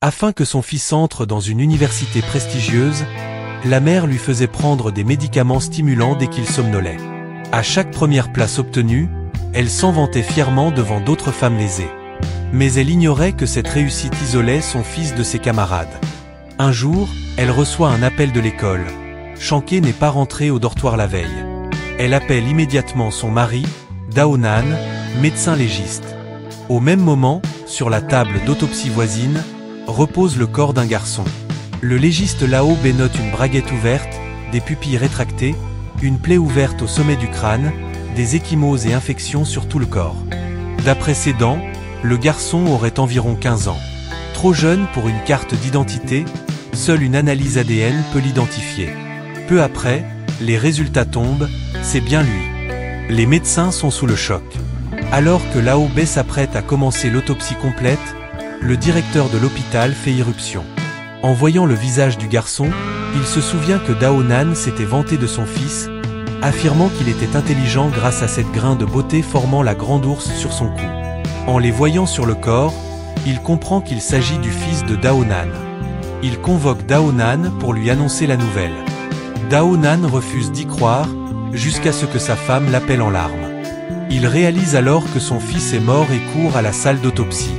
Afin que son fils entre dans une université prestigieuse, la mère lui faisait prendre des médicaments stimulants dès qu'il somnolait. À chaque première place obtenue, elle s'en vantait fièrement devant d'autres femmes lésées. Mais elle ignorait que cette réussite isolait son fils de ses camarades. Un jour, elle reçoit un appel de l'école. Shanke n'est pas rentré au dortoir la veille. Elle appelle immédiatement son mari, Daonan, médecin légiste. Au même moment, sur la table d'autopsie voisine, repose le corps d'un garçon. Le légiste Lao B note une braguette ouverte, des pupilles rétractées, une plaie ouverte au sommet du crâne, des ecchymoses et infections sur tout le corps. D'après ses dents, le garçon aurait environ 15 ans. Trop jeune pour une carte d'identité, seule une analyse ADN peut l'identifier. Peu après, les résultats tombent, c'est bien lui. Les médecins sont sous le choc. Alors que Lao B s'apprête à commencer l'autopsie complète, le directeur de l'hôpital fait irruption. En voyant le visage du garçon, il se souvient que Daonan s'était vanté de son fils, affirmant qu'il était intelligent grâce à cette grain de beauté formant la grande ours sur son cou. En les voyant sur le corps, il comprend qu'il s'agit du fils de Daonan. Il convoque Daonan pour lui annoncer la nouvelle. Daonan refuse d'y croire, jusqu'à ce que sa femme l'appelle en larmes. Il réalise alors que son fils est mort et court à la salle d'autopsie.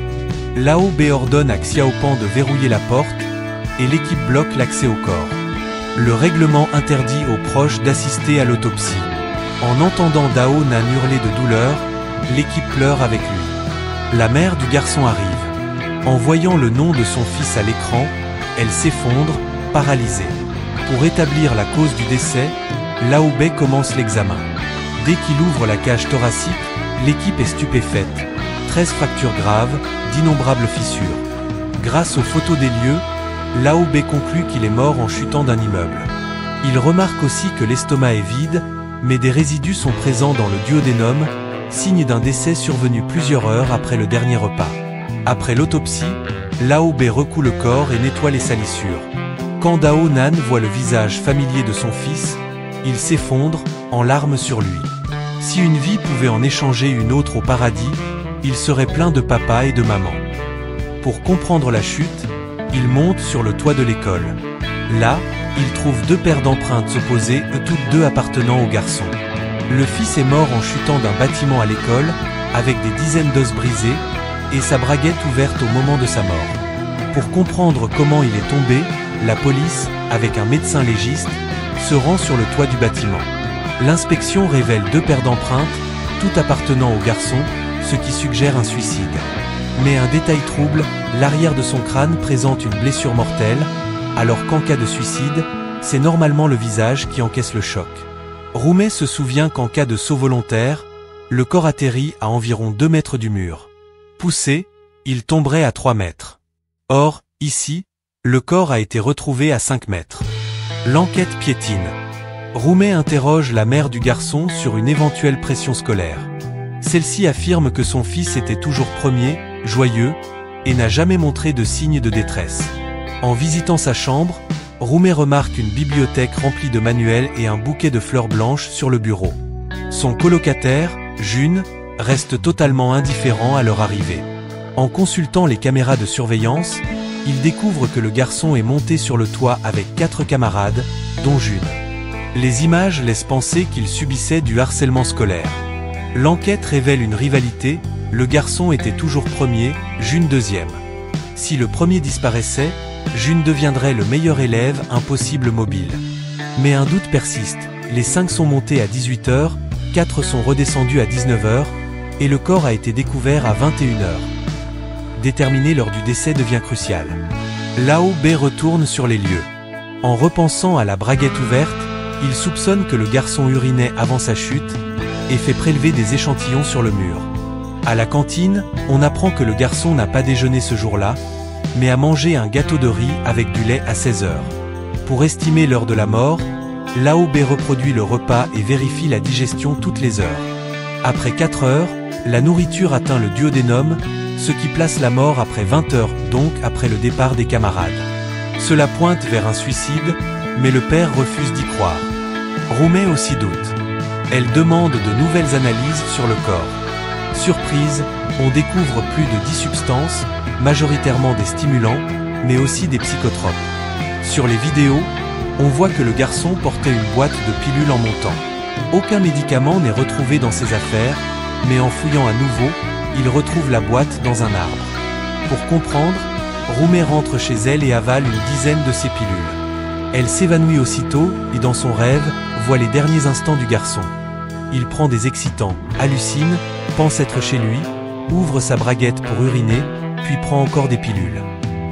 Lao B ordonne à Xiaopan de verrouiller la porte, et l'équipe bloque l'accès au corps. Le règlement interdit aux proches d'assister à l'autopsie. En entendant Daonan hurler de douleur, l'équipe pleure avec lui. La mère du garçon arrive. En voyant le nom de son fils à l'écran, elle s'effondre, paralysée. Pour établir la cause du décès, Lao B commence l'examen. Dès qu'il ouvre la cage thoracique, l'équipe est stupéfaite. 13 fractures graves, d'innombrables fissures. Grâce aux photos des lieux, Lao B conclut qu'il est mort en chutant d'un immeuble. Il remarque aussi que l'estomac est vide, mais des résidus sont présents dans le duodénum, signe d'un décès survenu plusieurs heures après le dernier repas. Après l'autopsie, Lao B recoue le corps et nettoie les salissures. Quand Daonan voit le visage familier de son fils, il s'effondre, en larmes sur lui. Si une vie pouvait en échanger une autre au paradis, il serait plein de papa et de maman. Pour comprendre la chute, il monte sur le toit de l'école. Là, il trouve 2 paires d'empreintes opposées, toutes 2 appartenant au garçon. Le fils est mort en chutant d'un bâtiment à l'école, avec des dizaines d'os brisés, et sa braguette ouverte au moment de sa mort. Pour comprendre comment il est tombé, la police, avec un médecin légiste, se rend sur le toit du bâtiment. L'inspection révèle 2 paires d'empreintes, toutes appartenant au garçon, ce qui suggère un suicide. Mais un détail trouble, l'arrière de son crâne présente une blessure mortelle, alors qu'en cas de suicide, c'est normalement le visage qui encaisse le choc. Roumet se souvient qu'en cas de saut volontaire, le corps atterrit à environ 2 mètres du mur. Poussé, il tomberait à 3 mètres. Or, ici, le corps a été retrouvé à 5 mètres. L'enquête piétine. Roumet interroge la mère du garçon sur une éventuelle pression scolaire. Celle-ci affirme que son fils était toujours premier, joyeux, et n'a jamais montré de signes de détresse. En visitant sa chambre, Roumet remarque une bibliothèque remplie de manuels et un bouquet de fleurs blanches sur le bureau. Son colocataire, Jun, reste totalement indifférent à leur arrivée. En consultant les caméras de surveillance, il découvre que le garçon est monté sur le toit avec 4 camarades, dont Jun. Les images laissent penser qu'il subissait du harcèlement scolaire. L'enquête révèle une rivalité, le garçon était toujours premier, Jun deuxième. Si le premier disparaissait, Jun deviendrait le meilleur élève, impossible mobile. Mais un doute persiste, les 5 sont montés à 18 h, 4 sont redescendus à 19 h, et le corps a été découvert à 21 h. Déterminer l'heure du décès devient crucial. Lao B retourne sur les lieux. En repensant à la braguette ouverte, il soupçonne que le garçon urinait avant sa chute, et fait prélever des échantillons sur le mur. À la cantine, on apprend que le garçon n'a pas déjeuné ce jour-là, mais a mangé un gâteau de riz avec du lait à 16 h. Pour estimer l'heure de la mort, Lao B reproduit le repas et vérifie la digestion toutes les heures. Après 4 heures, la nourriture atteint le duodénum, ce qui place la mort après 20 heures, donc après le départ des camarades. Cela pointe vers un suicide, mais le père refuse d'y croire. Roumet aussi doute. Elle demande de nouvelles analyses sur le corps. Surprise, on découvre plus de 10 substances, majoritairement des stimulants, mais aussi des psychotropes. Sur les vidéos, on voit que le garçon portait une boîte de pilules en montant. Aucun médicament n'est retrouvé dans ses affaires, mais en fouillant à nouveau, il retrouve la boîte dans un arbre. Pour comprendre, Roumé rentre chez elle et avale une dizaine de ces pilules. Elle s'évanouit aussitôt et dans son rêve, voit les derniers instants du garçon. Il prend des excitants, hallucine, pense être chez lui, ouvre sa braguette pour uriner, puis prend encore des pilules.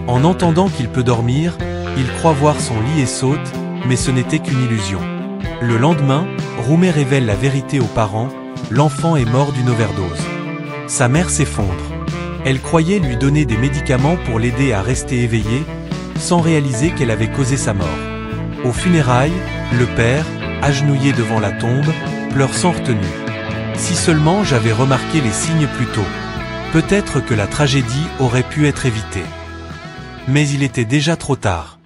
En entendant qu'il peut dormir, il croit voir son lit et saute, mais ce n'était qu'une illusion. Le lendemain, Roumé révèle la vérité aux parents, l'enfant est mort d'une overdose. Sa mère s'effondre. Elle croyait lui donner des médicaments pour l'aider à rester éveillée, sans réaliser qu'elle avait causé sa mort. Aux funérailles, le père, agenouillé devant la tombe, pleure sans retenue. Si seulement j'avais remarqué les signes plus tôt. Peut-être que la tragédie aurait pu être évitée. Mais il était déjà trop tard.